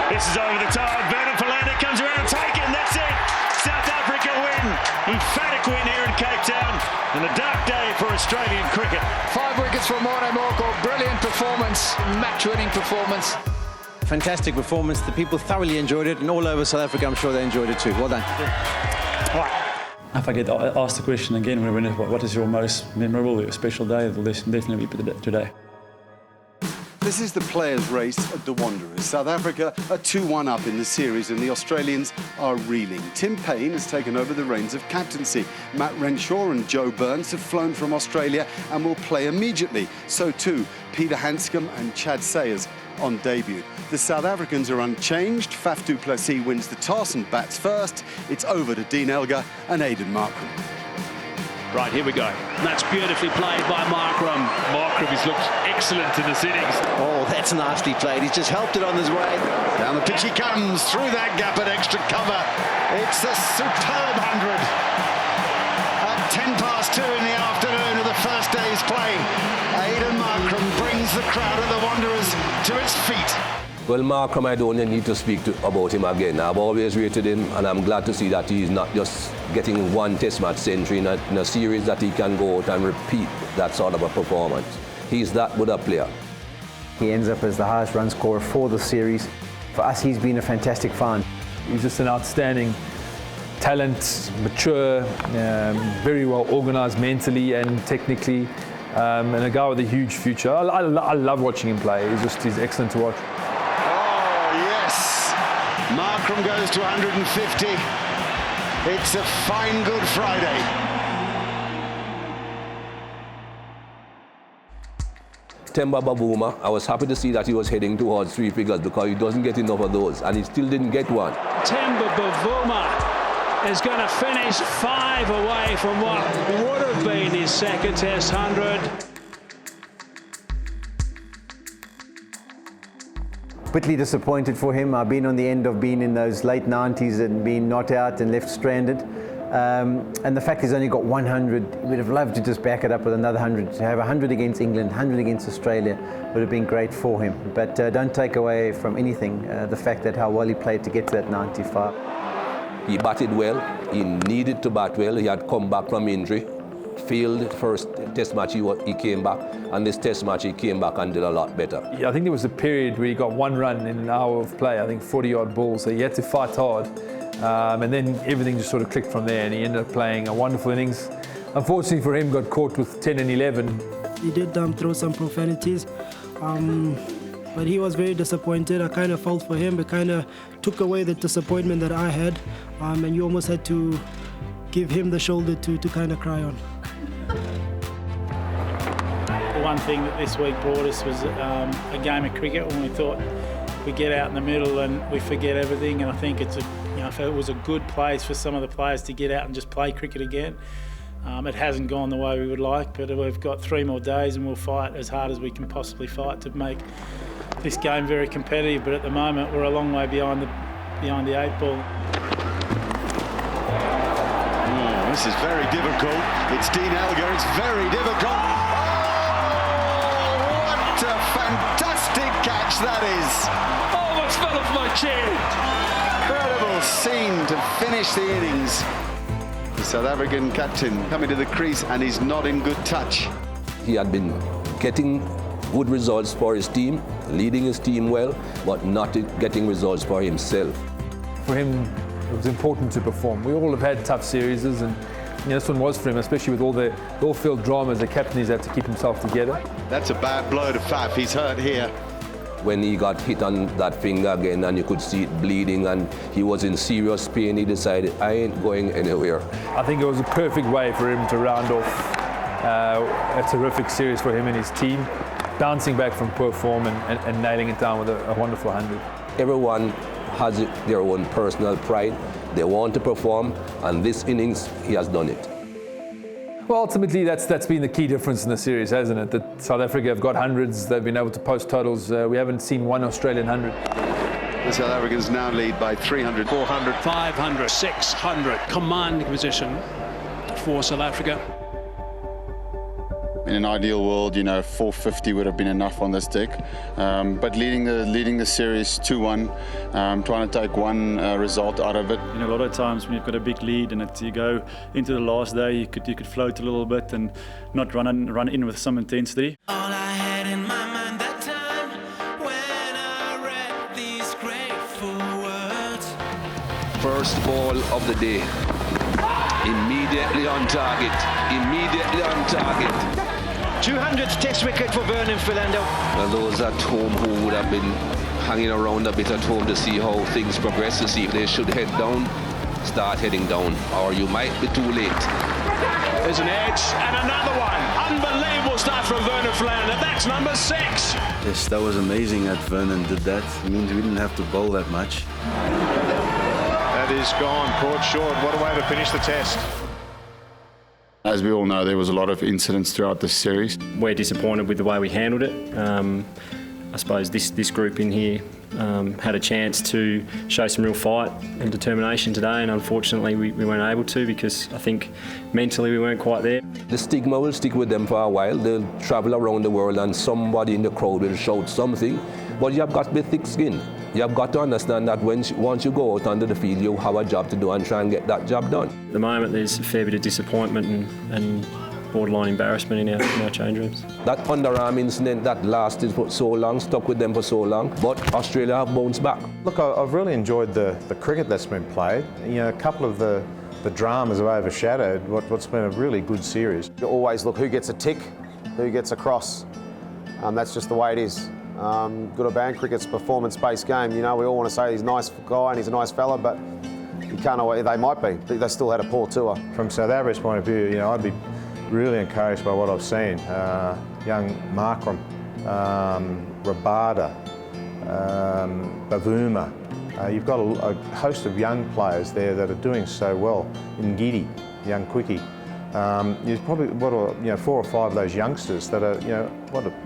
This is over the top. Vernon Philander comes around, taken. That's it. South Africa win. Emphatic win here in Cape Town. And a dark day for Australian cricket. 5 wickets for Morne Morku. Brilliant performance. Match-winning performance. Fantastic performance. The people thoroughly enjoyed it, and all over South Africa, I'm sure they enjoyed it too. Well done. All right. If I get asked the question again, what is your most memorable or special day? It'll definitely be today. This is the players' race at the Wanderers. South Africa are 2-1 up in the series, and the Australians are reeling. Tim Payne has taken over the reins of captaincy. Matt Renshaw and Joe Burns have flown from Australia and will play immediately. So too, Peter Hanscom and Chad Sayers on debut. The South Africans are unchanged. Faf du Plessis wins the toss and bats first. It's over to Dean Elgar and Aidan Markram. Right, here we go. And that's beautifully played by Markram. Markram has looked excellent in this innings. Oh, that's nicely played. He's just helped it on his way. Down the pitch he comes, through that gap at extra cover. It's a superb 100. At 2:10 in the afternoon of the first day's play, Aidan Markram brings the crowd of the Wanderers to its feet. Well, Markram, I don't need to speak about him again. I've always rated him, and I'm glad to see that he's not just getting one test match century in a series, that he can go out and repeat that sort of a performance. He's that good a player. He ends up as the highest run scorer for the series. For us, he's been a fantastic find. He's just an outstanding talent, mature, very well organised mentally and technically, and a guy with a huge future. I love watching him play. He's excellent to watch. Markram goes to 150. It's a fine Good Friday. Temba Bavuma, I was happy to see that he was heading towards 3 figures because he doesn't get enough of those, and he still didn't get one. Temba Bavuma is going to finish 5 away from what would have been his second Test 100. Bitterly disappointed for him. I've been on the end of being in those late 90s and being not out and left stranded. And the fact he's only got 100, we'd have loved to just back it up with another 100. To have 100 against England, 100 against Australia would have been great for him. But don't take away from anything the fact that how well he played to get to that 95. He batted well. He needed to bat well. He had come back from injury. failed first test match, he came back, and this test match he came back and did a lot better. Yeah, I think there was a period where he got one run in an hour of play, I think 40-odd balls, so he had to fight hard. And then everything just sort of clicked from there, and he ended up playing a wonderful innings. Unfortunately for him, got caught with 10 and 11. He did throw some profanities, but he was very disappointed. I kind of felt for him. It kind of took away the disappointment that I had, and you almost had to give him the shoulder to kind of cry on. The one thing that this week brought us was a game of cricket when we thought we get out in the middle and we forget everything. And I think it's it was a good place for some of the players to get out and just play cricket again. It hasn't gone the way we would like, but we've got 3 more days and we'll fight as hard as we can possibly fight to make this game very competitive. But at the moment, we're a long way behind the 8 ball. This is very difficult. It's Dean Elgar. It's very difficult. Oh, what a fantastic catch that is. Almost fell off my chair. Incredible scene to finish the innings. The South African captain coming to the crease and he's not in good touch. He had been getting good results for his team, leading his team well, but not getting results for himself. For him, it was important to perform. We all have had tough series, and this one was for him, especially with all the off-field dramas. The captain has had to keep himself together. That's a bad blow to Faf. He's hurt here. When he got hit on that finger again and you could see it bleeding and he was in serious pain, he decided, I ain't going anywhere. I think it was a perfect way for him to round off a terrific series for him and his team, bouncing back from poor form and nailing it down with a wonderful 100. Everyone has their own personal pride. They want to perform, and this innings, he has done it. Well, ultimately, that's been the key difference in the series, hasn't it? That South Africa have got hundreds, they've been able to post totals. We haven't seen one Australian 100. The South Africans now lead by 300. 400, 500, 600. Commanding position for South Africa. In an ideal world, 450 would have been enough on this deck. But leading the series 2-1, trying to take one result out of it. A lot of times when you've got a big lead and you go into the last day, you could float a little bit and not run in with some intensity. All I had in my mind that time when I read these grateful words. First ball of the day. Immediately on target. Immediately on target. 200th test wicket for Vernon Philander. And those at home who would have been hanging around a bit at home to see how things progress, to see if they should head down, start heading down, or you might be too late. There's an edge and another one. Unbelievable start from Vernon Philander. That's number 6. Yes, that was amazing that Vernon did that. It means we didn't have to bowl that much. That is gone, caught short. What a way to finish the test. As we all know, there was a lot of incidents throughout this series. We're disappointed with the way we handled it. I suppose this group in here had a chance to show some real fight and determination today, and unfortunately we weren't able to because I think mentally we weren't quite there. The stigma will stick with them for a while. They'll travel around the world and somebody in the crowd will shout something, but you have got to be thick-skinned. You have got to understand that once you go out onto the field, you have a job to do and try and get that job done. At the moment there's a fair bit of disappointment and borderline embarrassment in our change rooms. That underarm incident that lasted for so long, stuck with them for so long, but Australia have bounced back. Look, I've really enjoyed the cricket that's been played. A couple of the dramas have overshadowed what's been a really good series. You always look who gets a tick, who gets a cross. That's just the way it is. Good or bad, cricket's a performance-based game. We all want to say he's a nice guy and he's a nice fella, but you can't know what they might be. They still had a poor tour. From South Africa's point of view, I'd be really encouraged by what I've seen. Young Markram, Rabada, Bavuma. You've got a host of young players there that are doing so well. Ngidi, young quickie. There's probably 4 or 5 of those youngsters that are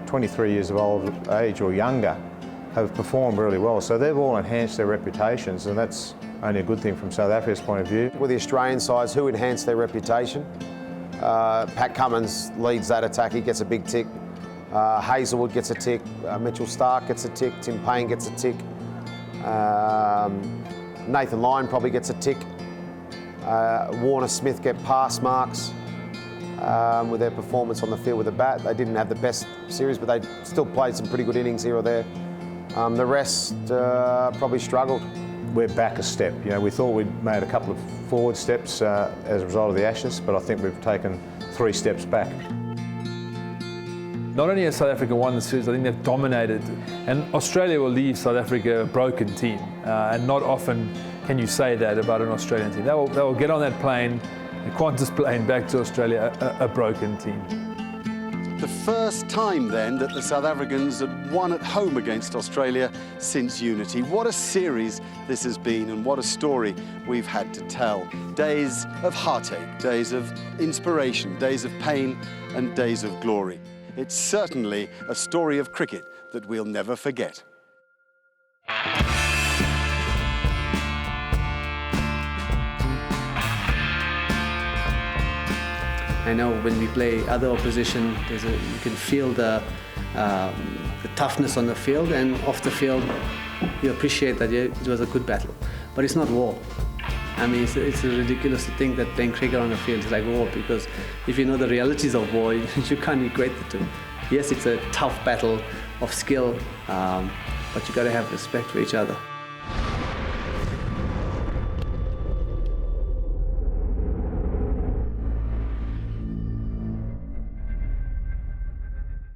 23 years of old age or younger have performed really well. So they've all enhanced their reputations, and that's only a good thing from South Africa's point of view. With the Australian sides, who enhanced their reputation? Pat Cummins leads that attack. He gets a big tick. Hazelwood gets a tick. Mitchell Starc gets a tick. Tim Payne gets a tick. Nathan Lyon probably gets a tick. Warner Smith get pass marks. with their performance on the field with the bat. They didn't have the best series, but they still played some pretty good innings here or there. The rest probably struggled. We're back a step. You know, we thought we'd made a couple of forward steps as a result of the Ashes, but I think we've taken 3 steps back. Not only has South Africa won the series, I think they've dominated. And Australia will leave South Africa a broken team. And not often can you say that about an Australian team. They will get on that plane, the Qantas plane, back to Australia, a broken team. The first time then that the South Africans had won at home against Australia since unity. What a series this has been, and what a story we've had to tell. Days of heartache, days of inspiration, days of pain, and days of glory. It's certainly a story of cricket that we'll never forget. I know when we play other opposition, you can feel the toughness on the field, and off the field, you appreciate that it was a good battle. But it's not war. I mean, it's ridiculous to think that playing cricket on the field is like war, because if you know the realities of war, you can't equate the two. Yes, it's a tough battle of skill, but you got to have respect for each other.